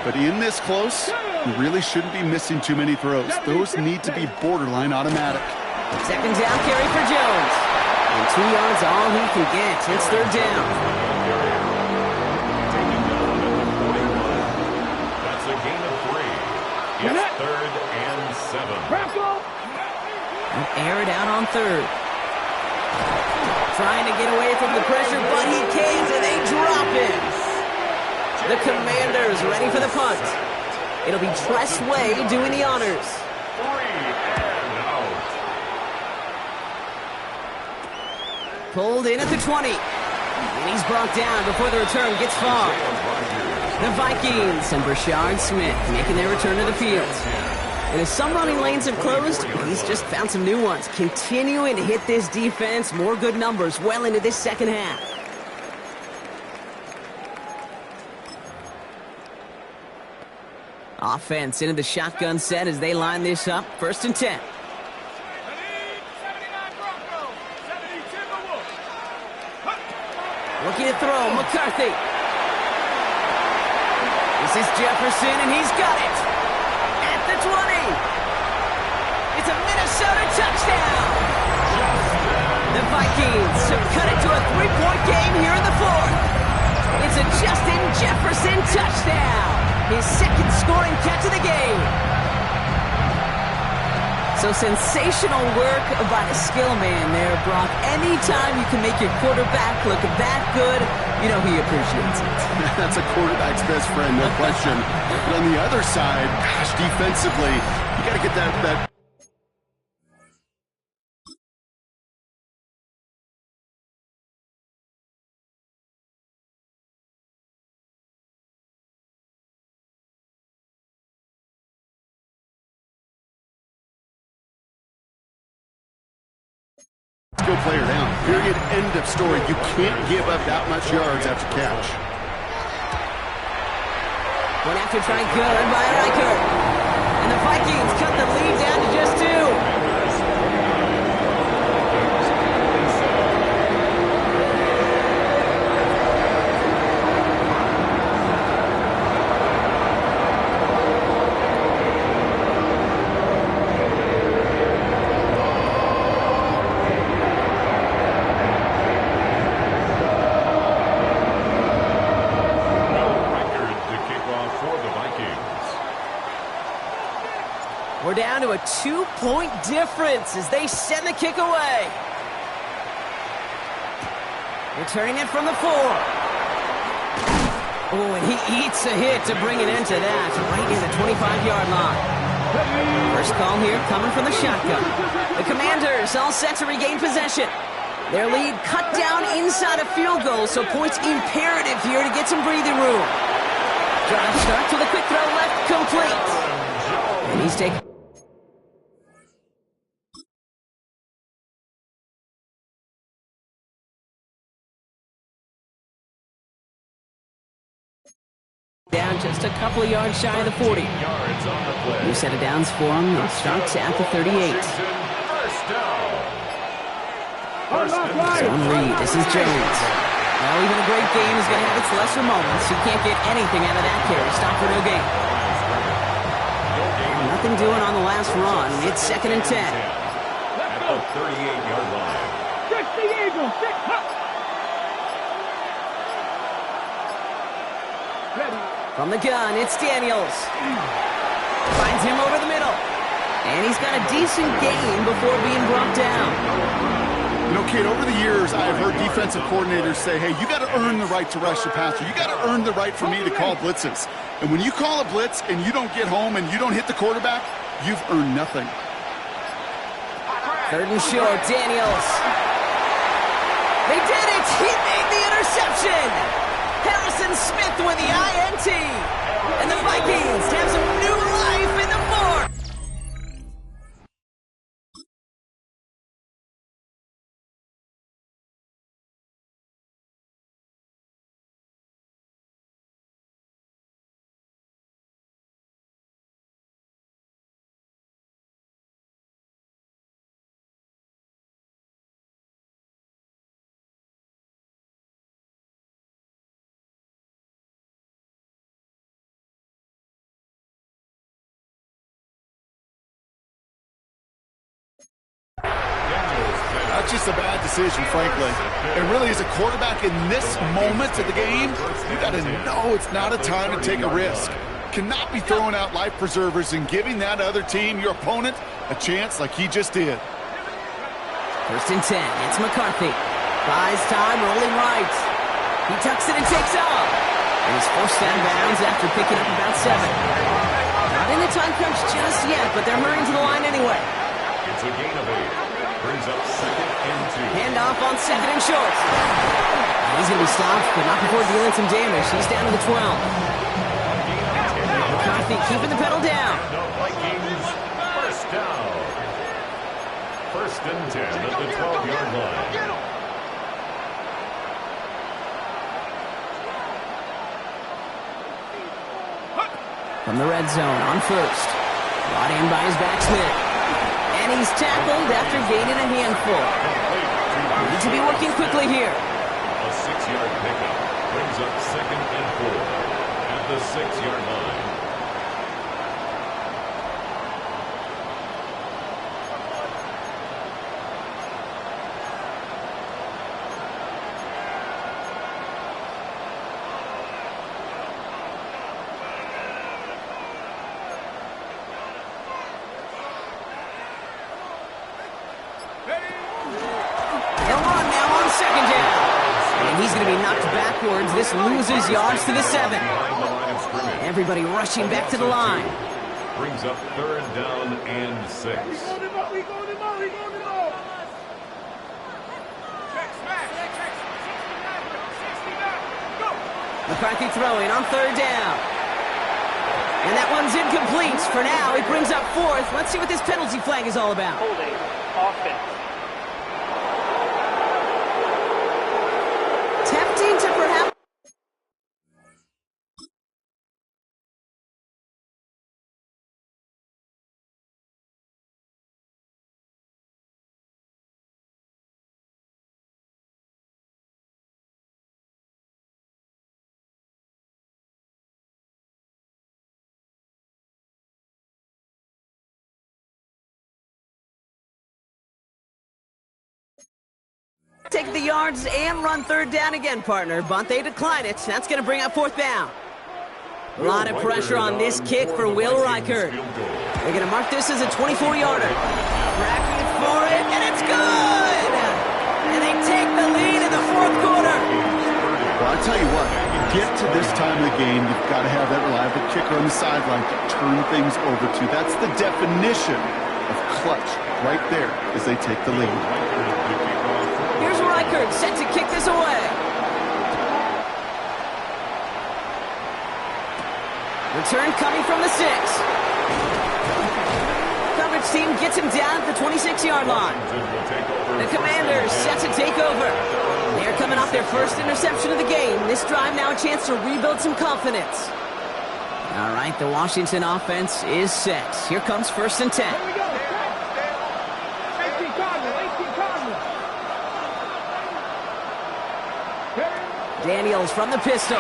But in this close, you really shouldn't be missing too many throws. Those need to be borderline automatic. 2nd down carry for Jones. And 2 yards all he can get. It's 3rd down. That's a gain of 3. It's 3rd and 7. Air it out on 3rd. Trying to get away from the pressure, but he caves and they drop him. The Commanders ready for the punt. It'll be Tress Way doing the honors. 3 and out. Pulled in at the 20. And he's brought down before the return gets far. The Vikings and Brashard Smith making their return to the field. And as some running lanes have closed, he's just found some new ones, continuing to hit this defense. More good numbers well into this second half. Offense into the shotgun set as they line this up. 1st and 10. Looking to throw, McCarthy. This is Jefferson, and he's got it. At the 20. It's a Minnesota touchdown. The Vikings have cut it to a 3-point game here in the 4th. It's a Justin Jefferson touchdown. His 2nd scoring catch of the game. So sensational work by the skill man there, Brock. Anytime you can make your quarterback look that good, you know he appreciates it. That's a quarterback's best friend, no question. But on the other side, gosh, defensively, you got to get that skill player down. Period. End of story. You can't give up that much yards after catch. Went after try good by Reichert. And the Vikings cut the lead down to just 2. We're down to a 2-point difference as they send the kick away. Returning it from the 4. Oh, and he eats a hit to bring an end to that, right near the 25-yard line. First call here coming from the shotgun. The Commanders all set to regain possession. Their lead cut down inside a field goal, so points imperative here to get some breathing room. Drive start to the quick throw left, complete. And he's taking... down just a couple of yards shy of the 40. New set of downs for him. It starts at the 38. Zone read. This is Jones. Well, even a great game is going to have its lesser moments. You can't get anything out of that carry. Stop for no gain. Nothing doing on the last run. It's 2nd and 10. At the 38-yard line. Fix the Eagles. From the gun, it's Daniels. Finds him over the middle. And he's got a decent gain before being brought down. You know, Kate, over the years, I've heard defensive coordinators say, hey, you got to earn the right to rush the passer. You got to earn the right for me to call blitzes. And when you call a blitz and you don't get home and you don't hit the quarterback, you've earned nothing. 3rd and short, Daniels. They did it! He made the interception! Harrison Smith with the INT. And the Vikings have some new life in the 4th. That's just a bad decision, frankly. And really, as a quarterback in this moment of the game, you got to know it's not a time to take a risk. Cannot be throwing out life preservers and giving that other team, your opponent, a chance like he just did. 1st and 10. It's McCarthy. Buys time, rolling right. He tucks it and takes off. And he's forced out of bounds after picking up about 7. Not in the time crunch just yet, but they're hurrying to the line anyway. It's a gain of 8. Brings up 2nd and 2. Handoff on 2nd and short. He's going to be stopped, but not before dealing some damage. He's down to the 12. McCarthy keeping the pedal down. The Vikings, first down. 1st and 10 at the 12-yard line. From the red zone on first. Brought in by his backsmith. And he's tackled after gaining a handful. Need to be working quickly here. A 6-yard pickup brings up 2nd and 4 at the 6-yard line. This loses yards to the 7. Everybody rushing back to the line. Brings up 3rd down and 6. McCarthy throwing on 3rd down. And that one's incomplete. For now, it brings up 4th. Let's see what this penalty flag is all about. Holding offense. Tempting to perhaps... Take the yards and run 3rd down again, partner. But they decline it. That's going to bring up 4th down. A lot of pressure on this kick for Will Reichert. They're going to mark this as a 24-yarder. Cracking for it, and it's good! And they take the lead in the 4th quarter. Well, I tell you what, get to this time of the game, you've got to have that reliable kicker on the sideline to turn things over to. That's the definition of clutch right there as they take the lead. Here's Reichert set to kick this away. Return coming from the 6. Coverage team gets him down at the 26-yard line. The Commanders set to take over. They're coming off their first interception of the game. This drive now a chance to rebuild some confidence. All right, the Washington offense is set. Here comes 1st and 10. Daniels from the pistol.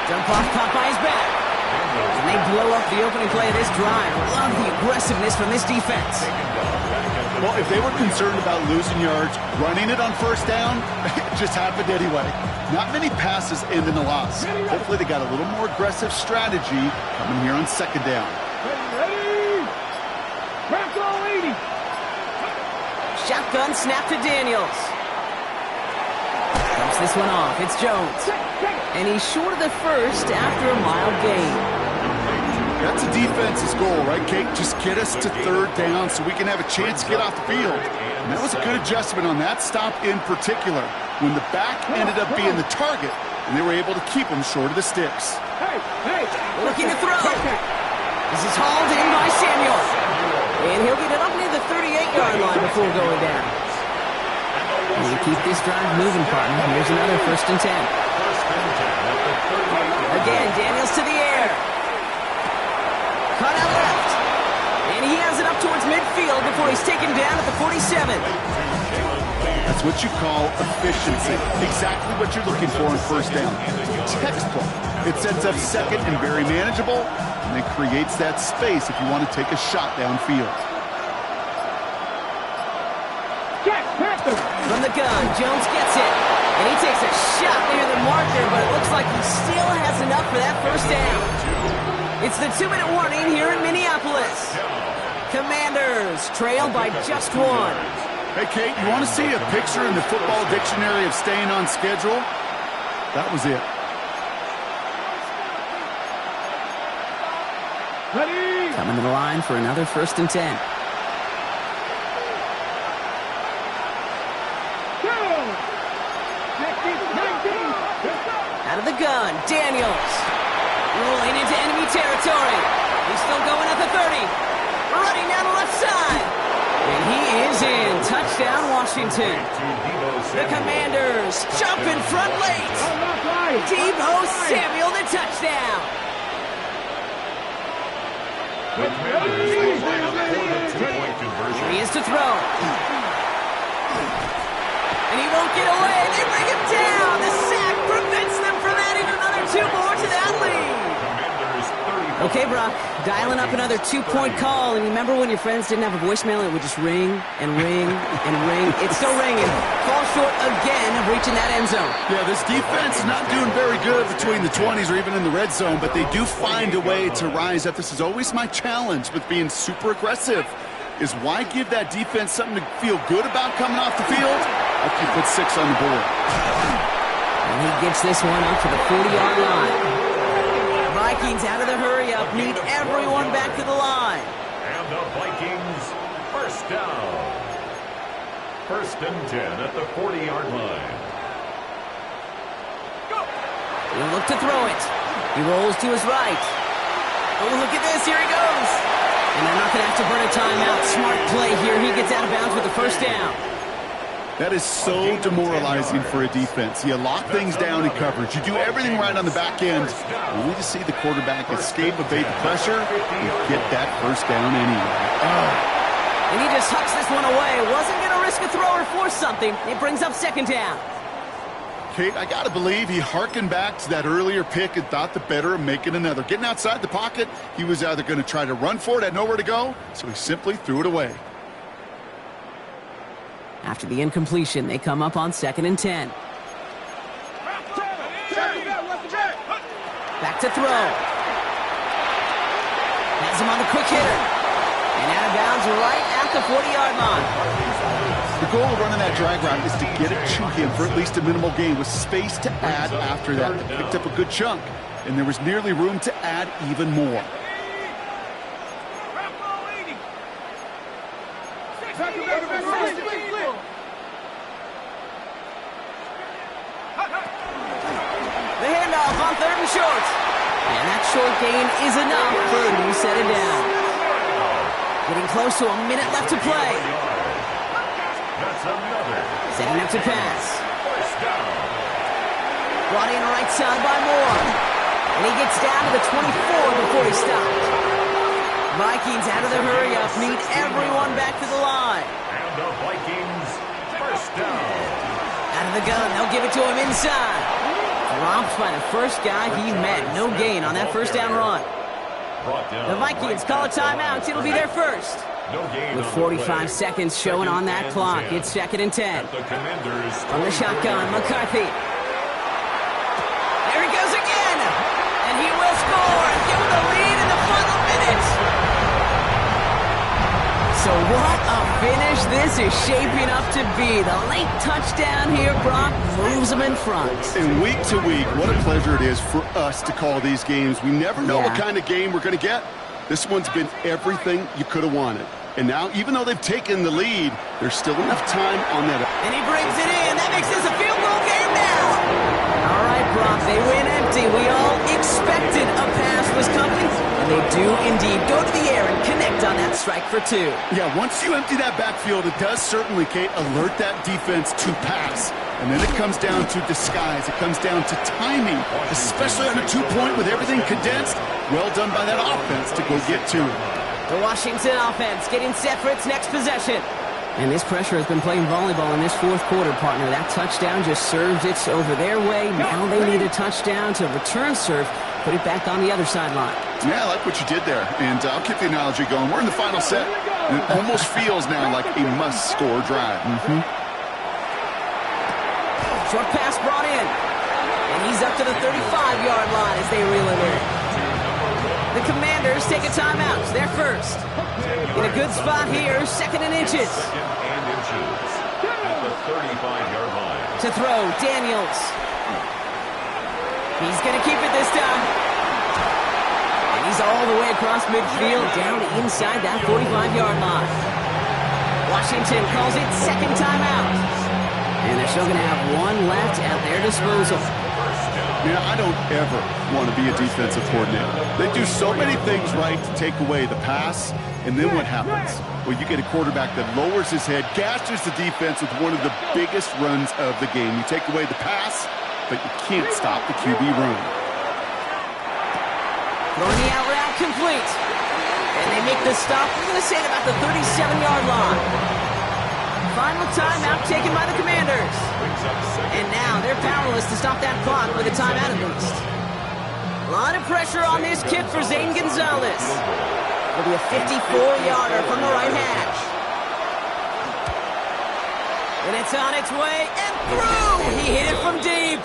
Jump off, caught by his back. And they blow up the opening play of this drive. Love the aggressiveness from this defense. Well, if they were concerned about losing yards, running it on 1st down, it just happened anyway. Not many passes end in a loss. Hopefully they got a little more aggressive strategy coming here on 2nd down. Shotgun snap to Daniels. Dumps this one off. It's Jones. And he's short of the 1st after a mild gain. That's a defense's goal, right, Kate? Just get us to 3rd down so we can have a chance to get off the field. And that was a good adjustment on that stop in particular, when the back ended up being the target, and they were able to keep him short of the sticks. Looking to throw. This is hauled in by Samuel. And he'll get it up near the 38-yard line before going down. And to keep this drive moving, partner, here's another 1st and 10. Again, Daniels to the air. Cut out left. And he has it up towards midfield before he's taken down at the 47. That's what you call efficiency. Exactly what you're looking for on 1st down. Textbook. It sets up 2nd and very manageable, and it creates that space if you want to take a shot downfield. From the gun, Jones gets it. And he takes a shot near the marker, but it looks like he still has enough for that 1st down. It's the 2-minute warning here in Minneapolis. Commanders trail by just 1. Hey, Kate, you want to see a picture in the football dictionary of staying on schedule? That was it. Ready? Coming to the line for another 1st and 10. Out of the gun, Daniels. Rolling into enemy territory. He's still going at the 30. Running down the left side. And he is in. Touchdown, Washington. The Commanders jump in front late. Deebo Samuel, the touchdown. Here he is to throw. And he won't get away. They bring him down. The sack prevents them from adding another 2 more to that lead. Okay, Brock, dialing up another 2-point call. And remember when your friends didn't have a voicemail, it would just ring and ring and ring. It's still ringing. Fall short again of reaching that end zone. Yeah, this defense is not doing very good between the 20s or even in the red zone, but they do find a way to rise up. This is always my challenge with being super aggressive, is why give that defense something to feel good about coming off the field after you put 6 on the board. And he gets this one up to the 40-yard line. Vikings out of the hurry-up, need everyone back to the line. And the Vikings, 1st down. 1st and 10 at the 40-yard line. He'll look to throw it. He rolls to his right. Oh, look at this. Here he goes. And they're not going to have to burn a timeout. Smart play here. He gets out of bounds with the 1st down. That is so demoralizing for a defense. You lock things down in coverage. You do everything right on the back end. We just see the quarterback escape, evade the pressure, and get that 1st down anyway. And he just hucks this one away. Wasn't going to risk a throw or force something. It brings up 2nd down. Kate, I got to believe he hearkened back to that earlier pick and thought the better of making another. Getting outside the pocket, he was either going to try to run for it, had nowhere to go, so he simply threw it away. After the incompletion, they come up on 2nd and 10. Back to throw. Has him on the quick hitter. And out of bounds right at the 40-yard line. The goal of running that drag route is to get it to him for at least a minimal gain with space to add after that. They picked up a good chunk, and there was nearly room to add even more. The handoff on 3rd and short. And that short gain is enough for a new set of down. Getting close to a minute left to play. Setting up to pass. Brought in right side by Moore. And he gets down to the 24 before he stopped. Vikings out of the hurry-up need everyone back to the line. And the Vikings, 1st down. Out of the gun, they'll give it to him inside. Dropped by the first guy he met. No gain on that 1st down run. The Vikings call a timeout. It'll be their 1st. With 45 seconds showing on that clock, it's 2nd and 10. From the shotgun, McCarthy. There he goes again. And he will score and give him the lead in the final minutes. So what a finish this is shaping up to be. The late touchdown here, Brock, moves them in front. And week to week, what a pleasure it is for us to call these games. We never know what kind of game we're going to get. This one's been everything you could have wanted. And now, even though they've taken the lead, there's still enough time on that. And he brings it in. That makes this a field goal game now. All right, Brock, they win empty. We all expected a pass was coming. And they do indeed go to the air and connect on that strike for 2. Yeah, once you empty that backfield, it does certainly, Kate, alert that defense to pass. And then it comes down to disguise. It comes down to timing, especially on a 2-point with everything condensed. Well done by that offense to go get 2. The Washington offense getting set for its next possession. And this pressure has been playing volleyball in this 4th quarter, partner. That touchdown just served it over their way. Now they need a touchdown to return serve, put it back on the other sideline. Yeah, I like what you did there. And I'll keep the analogy going. We're in the final set, and it almost feels now like a must-score drive. Short pass brought in. And he's up to the 35-yard line as they reel it in. The Commanders take a timeout. They're 1st. In a good spot here, 2nd and inches. 2nd and inches at the 35-yard line. To throw, Daniels. He's going to keep it this time. And He's all the way across midfield, down inside that 45-yard line. Washington calls it second timeout. And they're still going to have one left at their disposal. Man, I don't ever want to be a defensive coordinator. They do so many things right to take away the pass, and then what happens? Well, you get a quarterback that lowers his head, gashes the defense with one of the biggest runs of the game. You take away the pass, but you can't stop the QB run. Throwing the out route complete. And they make the stop, we're going to say, at about the 37-yard line. Final timeout taken by the Commanders. And now they're powerless to stop that clock with a timeout at least. A lot of pressure on this kick for Zane Gonzalez. It'll be a 54-yarder from the right hash. And it's on its way and through. He hit it from deep.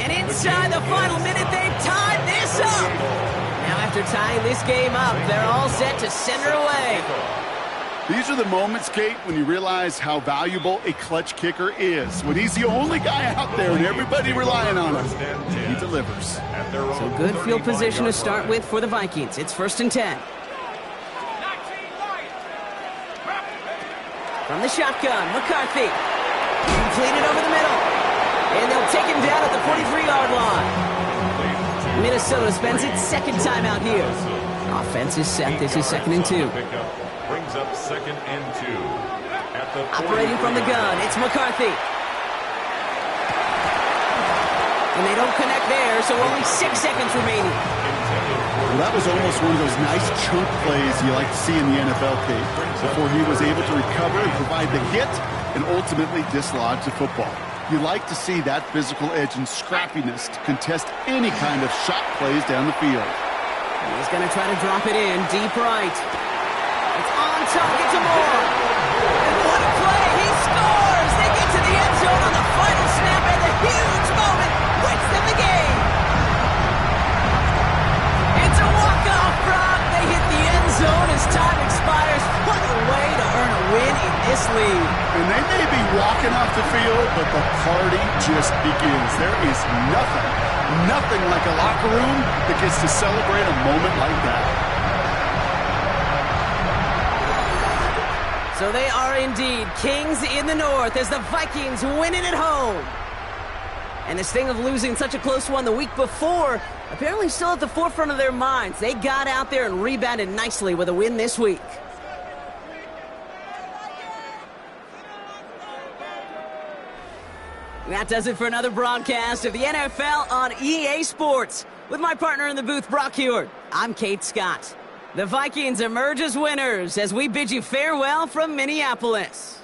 And inside the final minute, they've tied this up. Now after tying this game up, they're all set to send her away. These are the moments, Kate, when you realize how valuable a clutch kicker is. When he's the only guy out there and everybody relying on him, he delivers. So good field position to start with for the Vikings. It's 1st and 10. From the shotgun, McCarthy. Completed over the middle. And they'll take him down at the 43-yard line. Minnesota spends its second time out here. Offense is set. This is 2nd and 2. Brings up 2nd and 2. At the operating from the gun, it's McCarthy. And they don't connect there, so only 6 seconds remaining. Well, that was almost one of those nice chunk plays you like to see in the NFL, Kate, before he was able to recover and provide the hit and ultimately dislodge the football. You like to see that physical edge and scrappiness to contest any kind of shot plays down the field. He's going to try to drop it in deep right. It's on target to Moore. And what a play! He scores! They get to the end zone on the final snap, and the huge moment wins them the game. It's a walk-off drop. They hit the end zone as time expires. What a way to earn a win in this league. And they may be walking off the field, but the party just begins. There is nothing like a locker room that gets to celebrate a moment like that. So they are indeed kings in the north as the Vikings win it at home. And this thing of losing such a close one the week before, apparently still at the forefront of their minds. They got out there and rebounded nicely with a win this week. That does it for another broadcast of the NFL on EA Sports. With my partner in the booth, Brock Heward, I'm Kate Scott. The Vikings emerge as winners as we bid you farewell from Minneapolis.